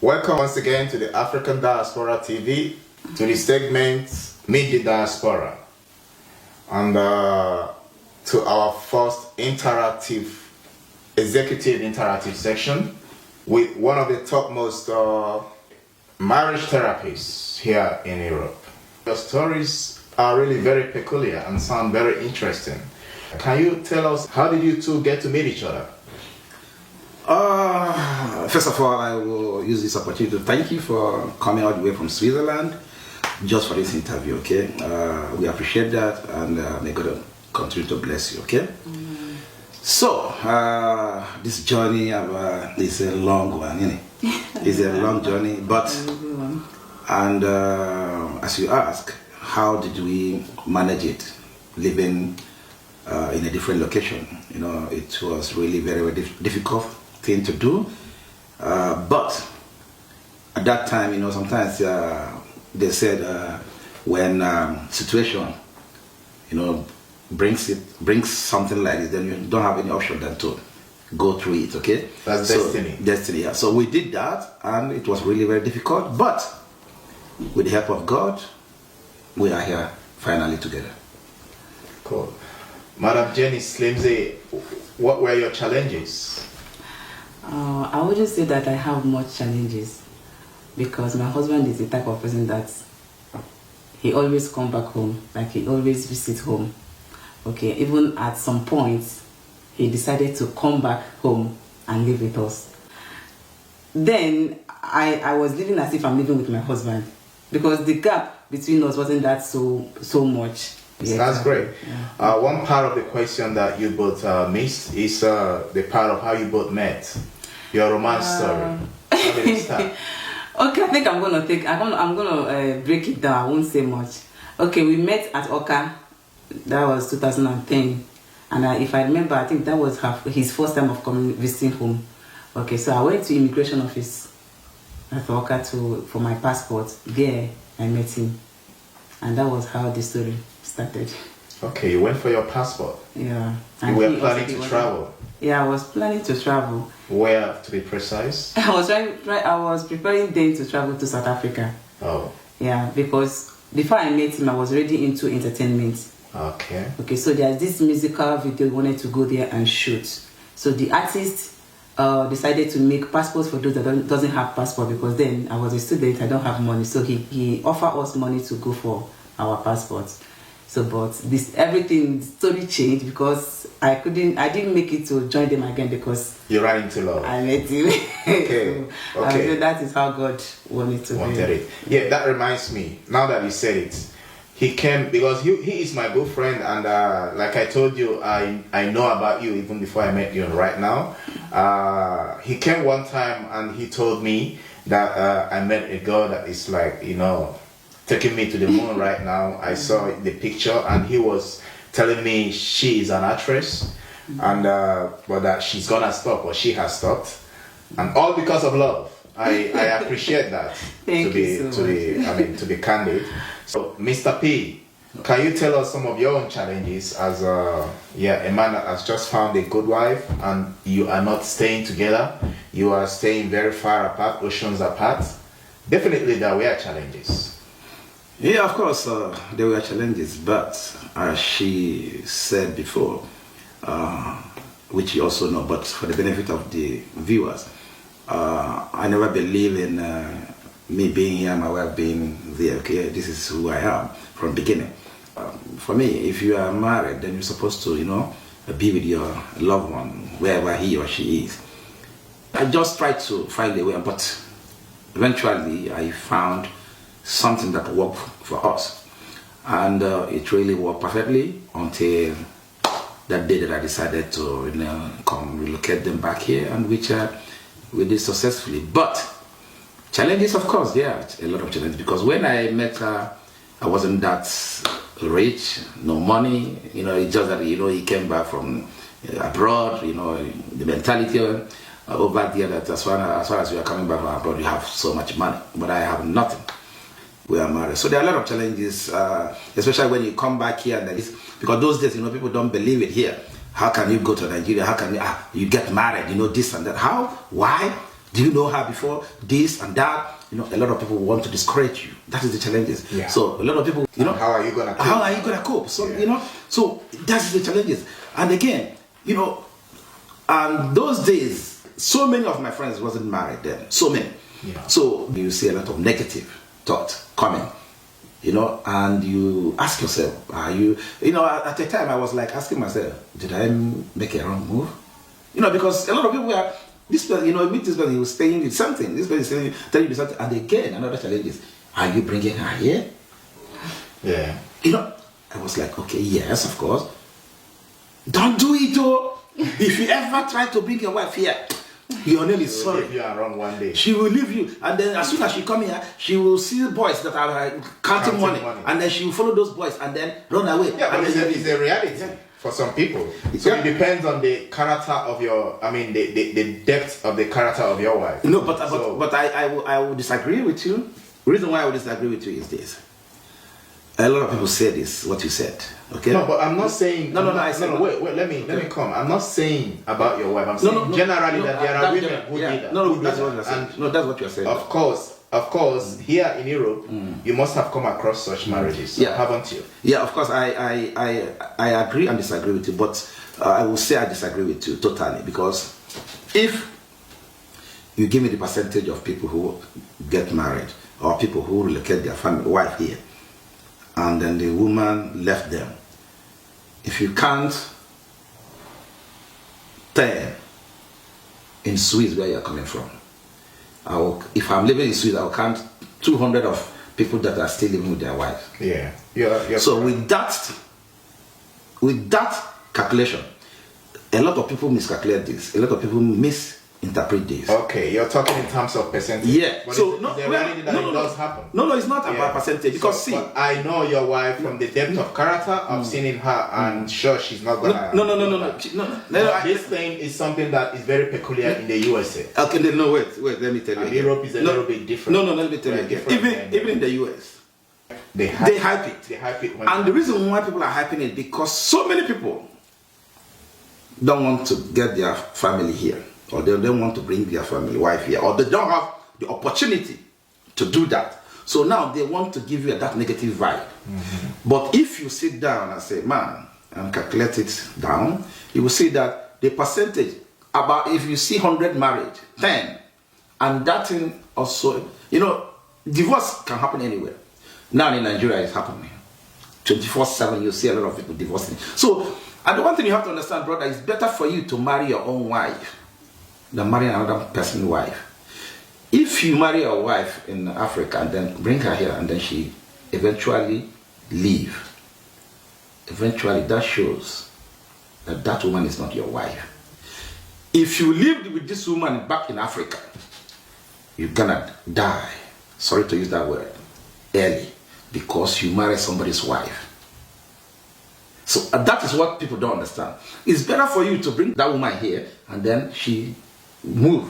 Welcome once again to the African Diaspora TV, to the segment Meet the Diaspora, and to our first executive interactive section with one of the topmost marriage therapists here in Europe. Your stories are really very peculiar and sound very interesting. Can you tell us, how did you two get to meet each other? First of all, I will use this opportunity to thank you for coming all the way from Switzerland just for this interview, okay? We appreciate that, and may God continue to bless you, okay? Mm-hmm. So, this journey is a long one, isn't it? It's a long journey, but, and as you ask, how did we manage it, living in a different location? You know, it was really very, very difficult thing to do, but at that time, you know, sometimes they said when situation, you know, brings something like this, then you don't have any option than to go through it, okay? That's destiny. Destiny, yeah. So we did that, and it was really very difficult, but with the help of God, we are here finally together. Cool. Madam Jenny Slimzy, what were your challenges? I wouldn't say that I have much challenges, because my husband is the type of person that he always come back home, like he always visit home. Okay, even at some point, he decided to come back home and live with us. Then I was living as if I'm living with my husband, because the gap between us wasn't that so much. Yeah. That's great. Yeah. One part of the question that you both missed is the part of how you both met. Your romance story. How did it start? Okay, I think I'm gonna break it down. I won't say much. Okay, we met at Oka. That was 2010, and if I remember, I think that was his first time of coming visiting home. Okay, so I went to immigration office at Oka for my passport. There, I met him, and that was how the story started. Okay, you went for your passport. Yeah. And you were planning to travel. Yeah, I was planning to travel. Where, to be precise? I was preparing then to travel to South Africa. Oh. Yeah, because before I met him, I was already into entertainment. Okay. Okay, so there's this musical video we wanted to go there and shoot. So the artist decided to make passports for those that doesn't have passport, because then I was a student, I don't have money. So he offered us money to go for our passports. So, but everything totally changed, because I didn't make it to join them again, because you ran into love. I met him. Okay. So, okay. That is how God wanted it. Yeah, that reminds me. Now that you said it, he came because he is my good friend, and like I told you, I know about you even before I met you. Right now, he came one time and he told me that I met a girl that is like, you know, taking me to the moon right now. I saw the picture, and he was telling me she is an actress, and but that she's gonna stop, or she has stopped, and all because of love. I appreciate that. To be candid. So, Mr. P, can you tell us some of your own challenges as a man that has just found a good wife, and you are not staying together, you are staying very far apart, oceans apart? Definitely there were challenges. Yeah, of course, there were challenges, but as she said before, which you also know, but for the benefit of the viewers, I never believe in me being here, my wife being there, okay? This is who I am from the beginning. For me, if you are married, then you're supposed to, you know, be with your loved one, wherever he or she is. I just tried to find a way, but eventually I found something that worked for us, and it really worked perfectly until that day that I decided to, you know, come relocate them back here, and which we did successfully. But challenges, of course, yeah, a lot of challenges, because when I met her, I wasn't that rich, no money, you know. It's just that, you know, he came back from abroad, you know, the mentality over there that as far as you are coming back from abroad, you have so much money, but I have nothing. We are married. So there are a lot of challenges, especially when you come back here, and because those days, you know, people don't believe it here. How can you go to Nigeria? How can you get married? You know, this and that. How? Why? Do you know her before this and that? You know, a lot of people want to discourage you. That is the challenges. Yeah. So a lot of people, you know, how are you gonna cope? How are you gonna cope? So you know, so that's the challenges. And again, you know, and those days, so many of my friends wasn't married then. So many. Yeah. So you see a lot of negative thought coming. You know, and you ask yourself, are you, you know, at the time I was like asking myself, did I make a wrong move? You know, because a lot of people were, this person, you know, meet this person, he was saying something, this person is saying, telling you something, and again, another challenge is, are you bringing her here? Yeah. You know, I was like, okay, yes, of course. Don't do it, though. If you ever try to bring your wife here, your name is sorry. Leave you around one day. She will leave you, and then as soon as she come here, she will see boys that are counting money, and then she will follow those boys and then run away. Yeah, but and it's a reality for some people. So it depends on the character of your, I mean, the depth of the character of your wife. No, but I will disagree with you. The reason why I will disagree with you is this. A lot of people say this, what you said. Okay. No, but I'm not saying. Wait. Let me come. I'm not saying about your wife. I'm saying generally that there are women who did that. No, that's what you're saying. No, that's what you're saying. Of course, here in Europe, you must have come across such marriages, haven't you? Yeah, of course, I agree and disagree with you, but I will say I disagree with you totally, because if you give me the percentage of people who get married or people who relocate their family wife here, and then the woman left them, if you count 10 in Swiss where you're coming from, if I'm living in Swiss, I'll count 200 of people that are still living with their wife. Yeah. So with that calculation, a lot of people miscalculate this. A lot of people misinterpret this. Okay, you're talking in terms of percentage. Yeah. But So it does happen. No, it's not about percentage, because but I know your wife from the depth of character. I've seen in her, and sure, she's not gonna. No. This thing is something that is very peculiar in the USA. Okay, no, wait. Let me tell you. And Europe is a little bit different. No, let me tell you. Even in the US, they hype it. They hype it. And the reason why people are hyping it, because so many people don't want to get their family here, or they don't want to bring their family wife here, or they don't have the opportunity to do that. So now they want to give you that negative vibe. But if you sit down and say, man, and calculate it down, you will see that the percentage, about if you see 100 married, 10, and that thing also, you know, divorce can happen anywhere. Now in Nigeria it's happening. 24/7, you see a lot of people divorcing. So, and the one thing you have to understand, brother, it's better for you to marry your own wife than marry another person's wife. If you marry a wife in Africa and then bring her here and then she eventually leave, eventually that shows that that woman is not your wife. If you lived with this woman back in Africa, you're gonna die, sorry to use that word, early, because you marry somebody's wife. So that is what people don't understand. It's better for you to bring that woman here and then she move.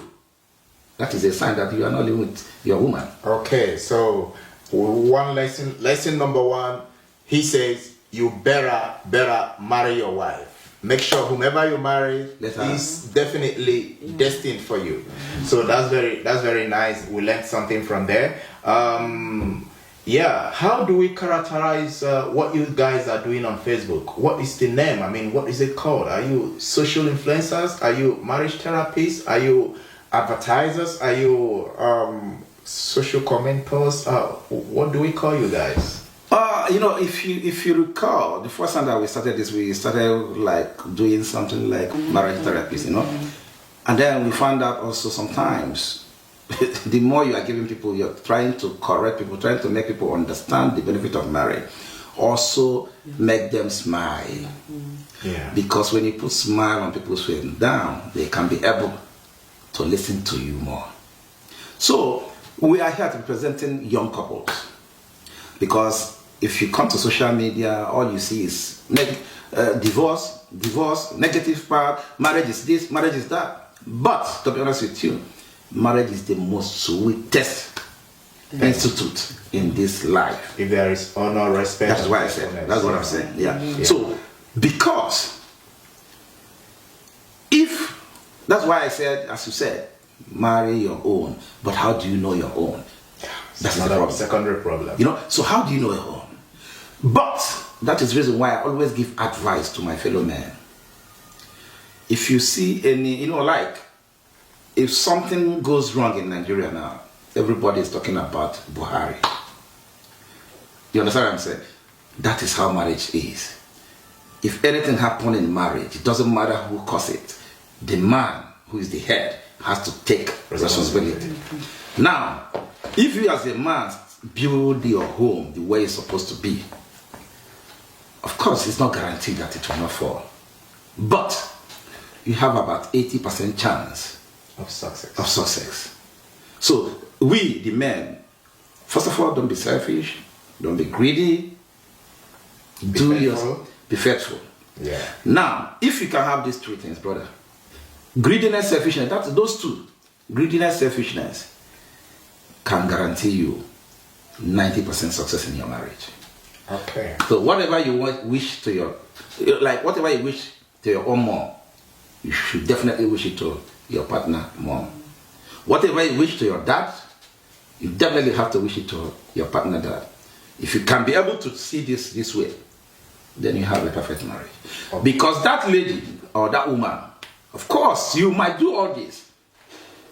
That is a sign that you are not living with your woman. Okay, so one lesson number one, he says you better marry your wife. Make sure whomever you marry is definitely destined for you. So that's very nice. We learned something from there. Yeah, how do we characterize what you guys are doing on Facebook? What is the name? I mean, what is it called? Are you social influencers? Are you marriage therapists? Are you advertisers? Are you social commenters? What do we call you guys? You know, if you recall, the first time that we started this, we started like doing something like marriage therapies, you know, and then we found out also sometimes the more you are giving people, you're trying to correct people, trying to make people understand the benefit of marriage, also make them smile. Yeah. Because when you put smile on people's face down, they can be able to listen to you more. So we are here to representing young couples, because if you come to social media, all you see is divorce, negative part, marriage is this, marriage is that. But to be honest with you, marriage is the most sweetest institute in this life. If there is honor, respect. That's why I said. That's what I'm saying. Yeah. So because if that's why I said, as you said, marry your own, but how do you know your own? That's another the problem. secondary problem. You know, so how do you know your own? But that is the reason why I always give advice to my fellow men. If you see any, you know, like, if something goes wrong in Nigeria now, everybody is talking about Buhari. You understand what I'm saying? That is how marriage is. If anything happens in marriage, it doesn't matter who caused it. The man who is the head has to take responsibility. Now, if you as a man build your home the way it's supposed to be, of course, it's not guaranteed that it will not fall. But you have about 80% chance of success. Of success. So we, the men, first of all, don't be selfish, don't be greedy, be faithful. Yeah. Now, if you can have these three things, brother, greediness, selfishness, that's those two. Greediness, selfishness can guarantee you 90% success in your marriage. Okay. So whatever you wish to your, like whatever you wish to your own mom, you should definitely wish it to your partner mom. Whatever you wish to your dad, you definitely have to wish it to your partner dad. If you can be able to see this way, then you have a perfect marriage. Okay. Because that lady or that woman, of course, you might do all this,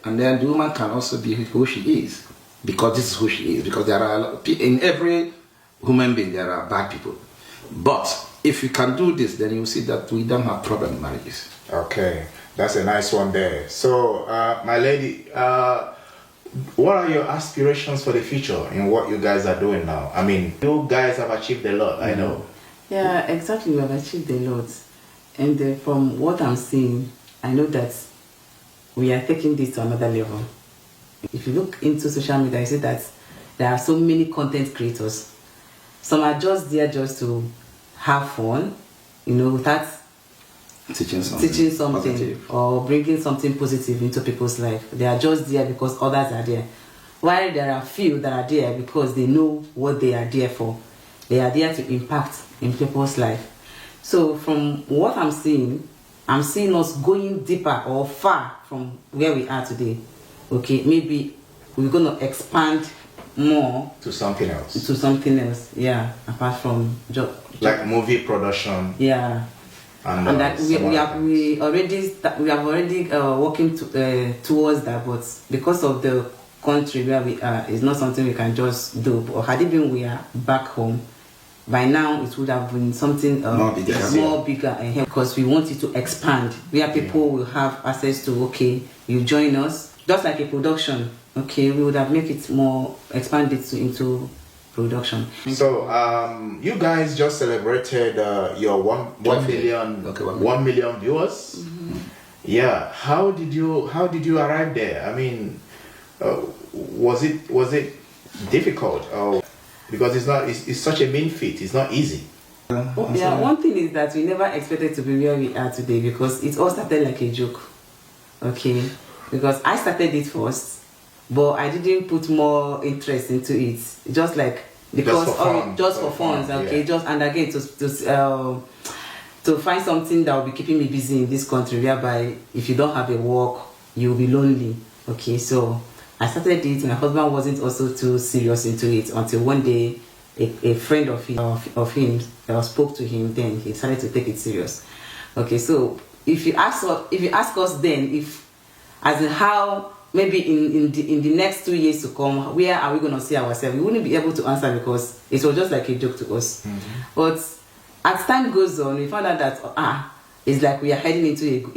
and then the woman can also be who she is, because this is who she is. Because there are in every human being there are bad people, but if you can do this, then you see that we don't have problem in marriages. Okay, that's a nice one there. So, my lady, what are your aspirations for the future in what you guys are doing now? I mean, you guys have achieved a lot, I know. Yeah, exactly. We have achieved a lot. And from what I'm seeing, I know that we are taking this to another level. If you look into social media, you see that there are so many content creators. Some are just there just to have fun, you know, without teaching something or bringing something positive into people's life. They are just there because others are there. While there are few that are there because they know what they are there for. They are there to impact in people's life. So from what I'm seeing us going deeper or far from where we are today. Okay, maybe we're going to expand more to something else. Yeah, apart from job. Like movie production. Yeah. And that we have already working towards that, but because of the country where we are, it's not something we can just do. Or had it been we are back home, by now it would have been something more bigger, because we want it to expand, where people will have access to. Okay, you join us, just like a production. Okay, we would have make it more expanded into production. So you guys just celebrated your 1 million viewers. Mm-hmm. Yeah, how did you arrive there? I mean, was it difficult? Because it's such a mean feat, it's not easy. One thing is that we never expected to be where we are today, because it all started like a joke. Okay, because I started it first, but I didn't put more interest into it. Just like because just for fun. Okay, yeah. Just and again to find something that will be keeping me busy in this country, whereby if you don't have a work, you'll be lonely. Okay, so I started it. My husband wasn't also too serious into it until one day a friend of him spoke to him. Then he started to take it serious. Okay, so if you ask us then, if as in how maybe in the next 2 years to come, where are we going to see ourselves, we wouldn't be able to answer, because it was just like a joke to us. Mm-hmm. But as time goes on, we found out that it's like we are heading into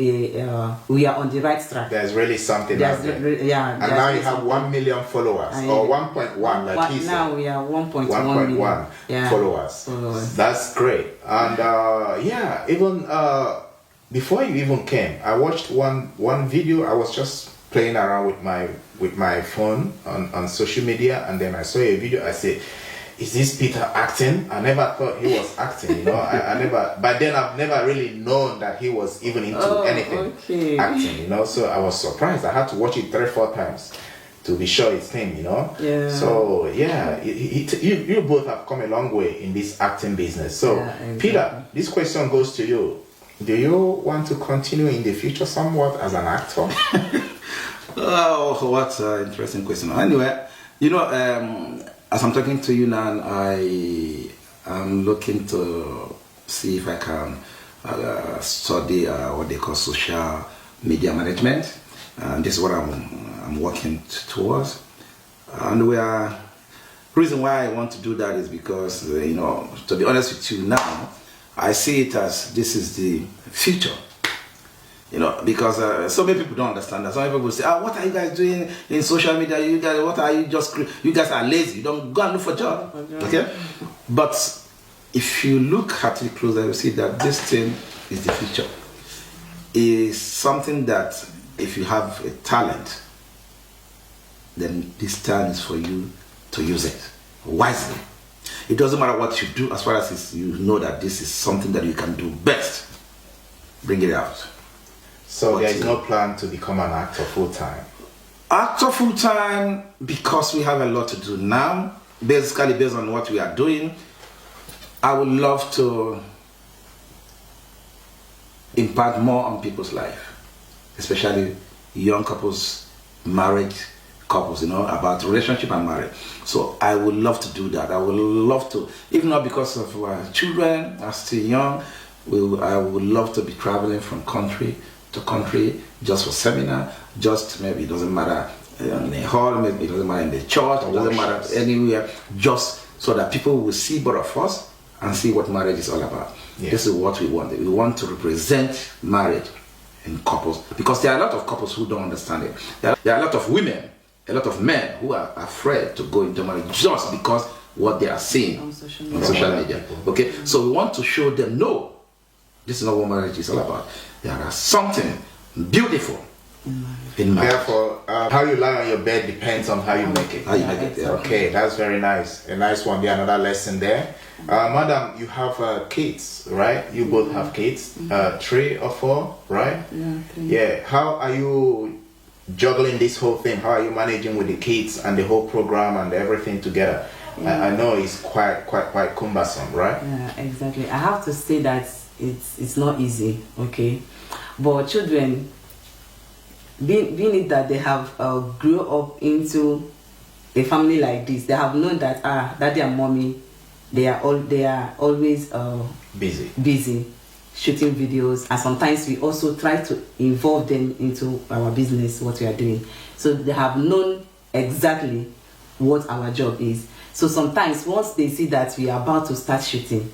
we are on the right track. There's really something out there. Yeah. And now you have 1 million followers, or 1.1, like he said. Now we are 1.1 million followers. That's great. And even before you even came, I watched one video. I was just playing around with my phone on social media, and then I saw a video. I said, is this Peter acting? I never thought he was acting, you know. I never, but then I've never really known that he was even into anything acting, you know. So I was surprised. I had to watch it 3-4 times to be sure it's him, you know. Yeah. So yeah, you both have come a long way in this acting business. So exactly. Peter, this question goes to you. Do you want to continue in the future somewhat as an actor? Oh, what an interesting question. Anyway, you know, as I'm talking to you now, I am looking to see if I can study what they call social media management. This is what I'm working towards. And reason why I want to do that is because, you know, to be honest with you now, I see it as this is the future. You know, because so many people don't understand that. Some people will say, what are you guys doing in social media? You guys, what are you you guys are lazy. You don't go and look for a job. Okay? But if you look at it closer, you see that this thing is the future. It's something that if you have a talent, then this time is for you to use it wisely. It doesn't matter what you do, as far as you know that this is something that you can do best. Bring it out. So there is no plan to become an actor full-time? Actor full-time, because we have a lot to do now, basically based on what we are doing. I would love to impact more on people's life, especially young couples, married couples, you know, about relationship and marriage. So I would love to do that. I would love to, if not because of our children are still young, I would love to be traveling from country to country just for seminar, just maybe it doesn't matter in the hall, maybe it doesn't matter in the church, it doesn't matter anywhere, just so that people will see both of us and see what marriage is all about. Yeah. This is what we want. We want to represent marriage in couples, because there are a lot of couples who don't understand it. There are a lot of women, a lot of men who are afraid to go into marriage just because what they are seeing on social media. Okay, so we want to show them, no, this is not what marriage is all about. There is something beautiful in marriage. Therefore, how you lie on your bed depends on how you make it. How you make it, yeah. Okay, that's very nice. A nice one there, another lesson there. Madam, you have kids, right? You both have kids, 3 or 4, right? Yeah, 3. Yeah, how are you juggling this whole thing? How are you managing with the kids and the whole program and everything together? Yeah. I know it's quite cumbersome, right? Yeah, exactly. I have to say that it's not easy, okay? But children, being it that they have grew up into a family like this, they have known that daddy and mommy, they are always busy shooting videos, and sometimes we also try to involve them into our business, what we are doing. So they have known exactly what our job is. So sometimes once they see that we are about to start shooting,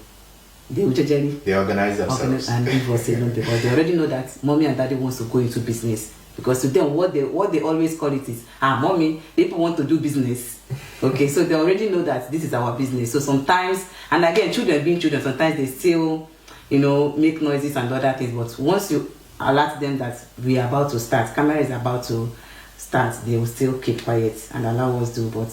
they organize themselves and leave us alone, because they already know that mommy and daddy wants to go into business. Because to them, what they always call it is, mommy, people want to do business. Okay, so they already know that this is our business. So sometimes, and again, children being children, sometimes they still, you know, make noises and other things. But once you alert them that we are about to start, camera is about to start, they will still keep quiet and allow us to. But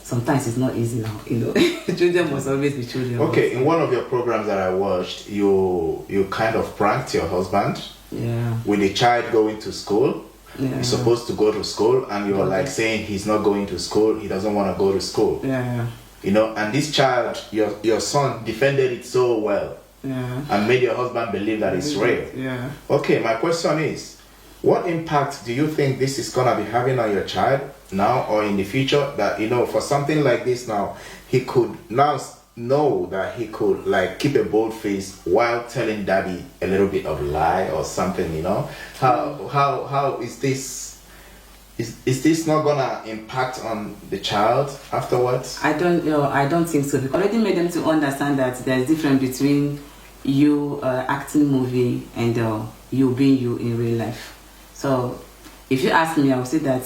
sometimes it's not easy now, you know. Children must always be children. Okay, in one of your programs that I watched, you kind of pranked your husband. Yeah. With a child going to school. Yeah. He's supposed to go to school, and you were like saying he's not going to school, he doesn't want to go to school. Yeah. You know, and this child, your son, defended it so well. Yeah. And made your husband believe that it's real. Yeah. Okay, my question is, what impact do you think this is gonna be having on your child now or in the future? That, you know, for something like this now, he could now know that he could like keep a bold face while telling daddy a little bit of lie or something, you know? How is this not gonna impact on the child afterwards? I don't think so. Because I already made them to understand that there's difference between you acting movie and you being you in real life. So if you ask me, I would say that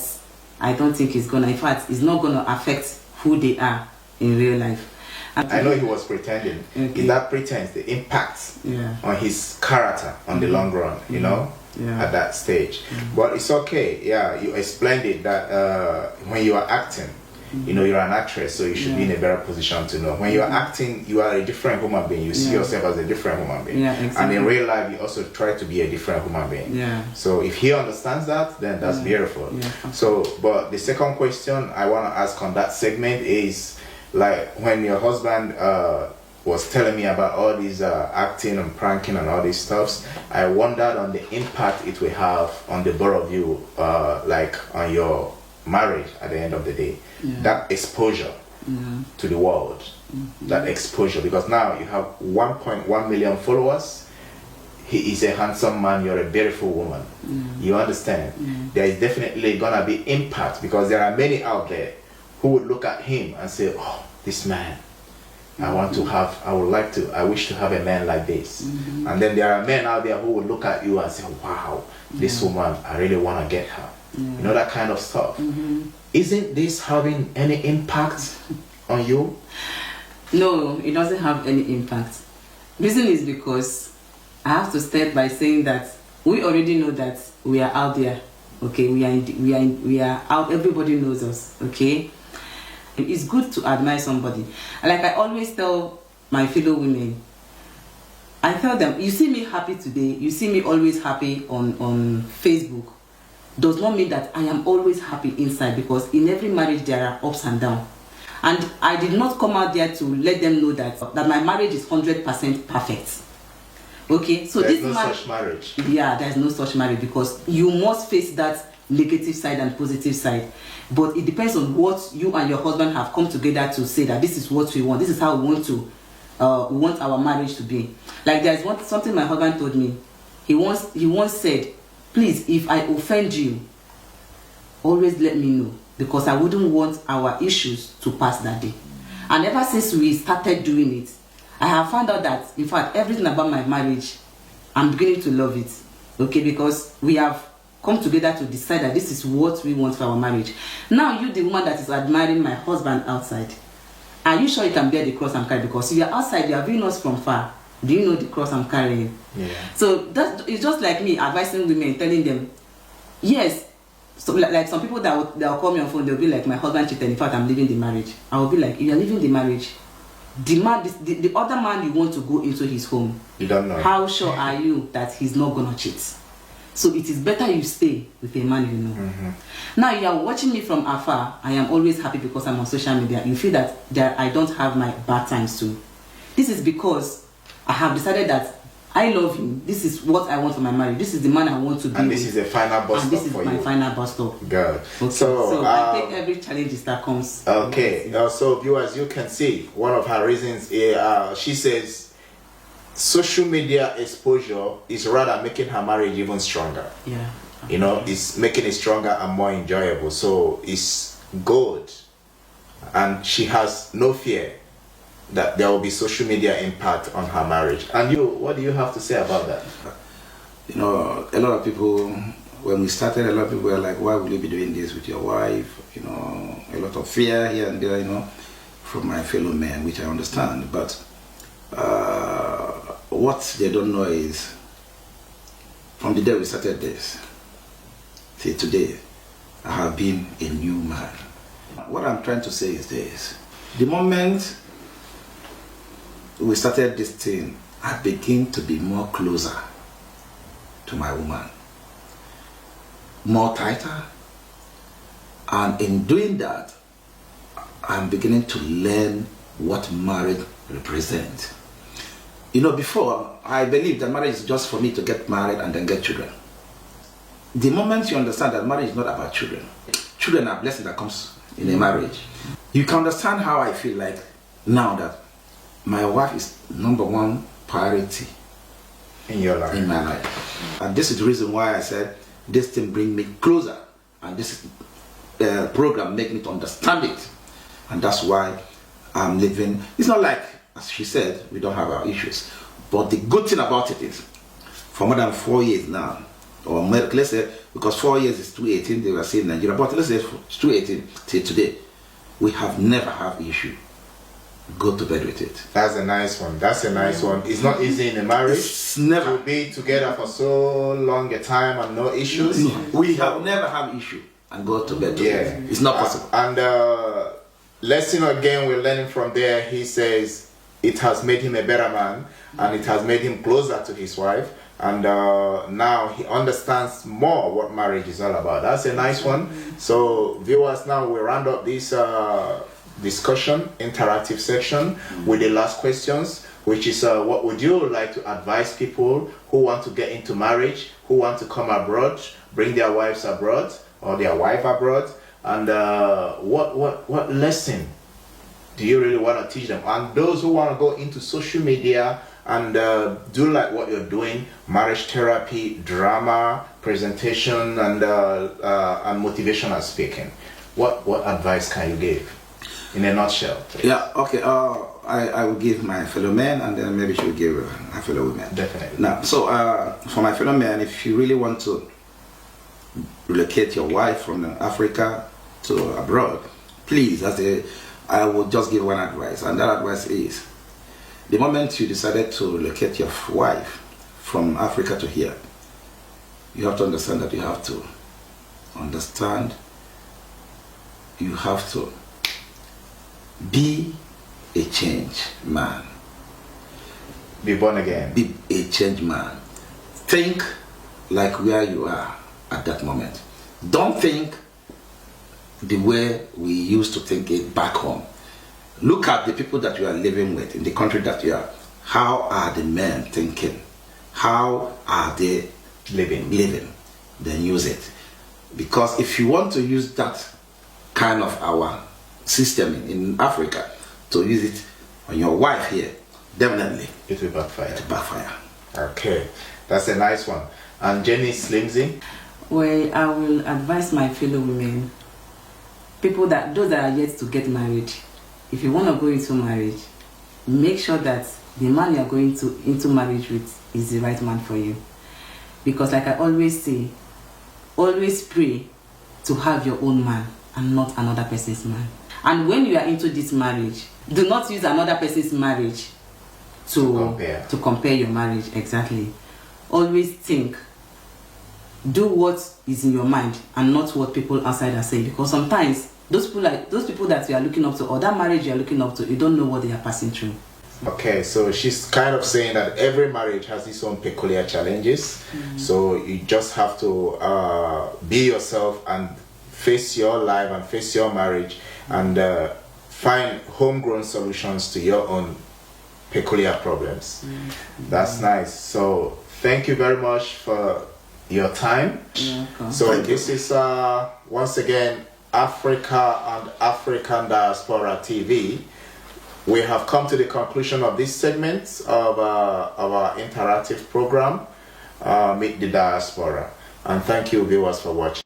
I don't think it's gonna, in fact, it's not gonna affect who they are in real life. I know he was pretending. Okay. In that pretense, the impact on his character on the long run, you know, at that stage. But it's okay. Yeah, you explained it that when you are acting, you know, you're an actress, so you should be in a better position to know. When you are acting, you are a different human being. You see yourself as a different human being. Yeah, exactly. And in real life, you also try to be a different human being. Yeah. So if he understands that, then that's beautiful. Yeah. So, but the second question I want to ask on that segment is, like, when your husband was telling me about all these acting and pranking and all these stuffs, I wondered on the impact it will have on the both of you, like on your marriage at the end of the day. That exposure to the world, that exposure, because now you have 1.1 million followers. He is a handsome man, you're a beautiful woman. You understand? There is definitely gonna be impact, because there are many out there who would look at him and say, oh, this man, I wish to have a man like this. And then there are men out there who will look at you and say, wow, this woman, I really want to get her. You know, that kind of stuff. Isn't this having any impact on you? No, it doesn't have any impact. Reason is because I have to start by saying that we already know that we are out there. Okay, we are out. Everybody knows us. Okay, it's good to admire somebody. Like I always tell my fellow women, I tell them, you see me happy today, you see me always happy on Facebook, does not mean that I am always happy inside, because in every marriage there are ups and downs. And I did not come out there to let them know that my marriage is 100% perfect. Okay, so there's no such marriage. Yeah, there's no such marriage, because you must face that negative side and positive side. But it depends on what you and your husband have come together to say that this is what we want. This is how we want our marriage to be. Like there's something my husband told me. He once said, please, if I offend you, always let me know, because I wouldn't want our issues to pass that day. And ever since we started doing it, I have found out that, in fact, everything about my marriage, I'm beginning to love it. Okay, because we have come together to decide that this is what we want for our marriage. Now, you, the woman that is admiring my husband outside, are you sure you can bear the cross I'm carrying? Because you are outside, you are viewing us from far. Do you know the cross I'm carrying? Yeah. So it's just like me advising women, telling them, yes. So like some people they'll call me on phone, they'll be like, my husband cheated, in fact I'm leaving the marriage. I will be like, if you're leaving the marriage, the other man you want to go into his home, you don't know. How sure are you that he's not gonna cheat? So it is better you stay with a man you know. Now you are watching me from afar. I am always happy because I'm on social media. You feel that I don't have my bad times too. This is because I have decided that I love him. This is what I want for my marriage. This is the man I want to be with. And this is the final bus stop for you. And this is my final bus stop. Good. Okay. So I take every challenge that comes. Okay. So viewers, you can see one of her reasons. She says social media exposure is rather making her marriage even stronger. Yeah. You know, it's making it stronger and more enjoyable. So it's good. And she has no fear that there will be social media impact on her marriage. And you, what do you have to say about that? You know, a lot of people, when we started, a lot of people were like, why will you be doing this with your wife? You know, a lot of fear here and there, you know, from my fellow men, which I understand. But what they don't know is, from the day we started this, till today, I have been a new man. What I'm trying to say is this. The moment we started this thing, I begin to be more closer to my woman, more tighter, and in doing that, I'm beginning to learn what marriage represents. You know, before, I believed that marriage is just for me to get married and then get children. The moment you understand that marriage is not about children, children are a blessing that comes in a marriage, you can understand how I feel like now that my wife is #1 priority in your life, in my life. And this is the reason why I said this thing bring me closer, and this program make me to understand it. And that's why I'm living. It's not like, as she said, we don't have our issues, but the good thing about it is, for more than 4 years now, or let's say, because 4 years is 2018, they were saying Nigeria, but let's say it's 2018 till today, we have never had issue. Go to bed with it. That's a nice one. That's a nice one. It's not easy in a marriage. It's never to be together for so long a time and no issues. We have never had issue and go to bed. Yeah, it's not possible. And lesson again, we're learning from there. He says it has made him a better man, and it has made him closer to his wife. And now he understands more what marriage is all about. That's a nice one. So viewers, now we round up this discussion, interactive section with the last questions, which is what would you like to advise people who want to get into marriage, who want to come abroad, bring their wives abroad or their wife abroad, and what lesson do you really want to teach them? And those who want to go into social media and do like what you're doing, marriage therapy, drama, presentation, and motivational speaking, what advice can you give in a nutshell, please? Yeah, okay. I will give my fellow men, and then maybe she will give my fellow women. Definitely. Now, so for my fellow men, if you really want to relocate your wife from Africa to abroad, please, I will just give one advice, and that advice is, the moment you decided to relocate your wife from Africa to here, you have to understand that you have to be a changed man. Be born again. Be a changed man. Think like where you are at that moment. Don't think the way we used to think it back home. Look at the people that you are living with in the country that you are. How are the men thinking? How are they living? Then use it. Because if you want to use that kind of our system in Africa, to use it on your wife here, definitely it will backfire. It will backfire. Okay, that's a nice one. And Jenny Slimzy? Well, I will advise my fellow women, those that are yet to get married, if you want to go into marriage, make sure that the man you are going into marriage with is the right man for you. Because like I always say, always pray to have your own man and not another person's man. And when you are into this marriage, do not use another person's marriage to compare your marriage. Exactly. Always think, do what is in your mind and not what people outside are saying. Because sometimes those people that you are looking up to, or that marriage you are looking up to, you don't know what they are passing through. Okay, so she's kind of saying that every marriage has its own peculiar challenges. So you just have to be yourself and face your life and face your marriage and find homegrown solutions to your own peculiar problems. That's nice. So thank you very much for your time. So this is once again Africa and African Diaspora TV. We have come to the conclusion of this segment of our interactive program, Meet the Diaspora. And thank you viewers for watching.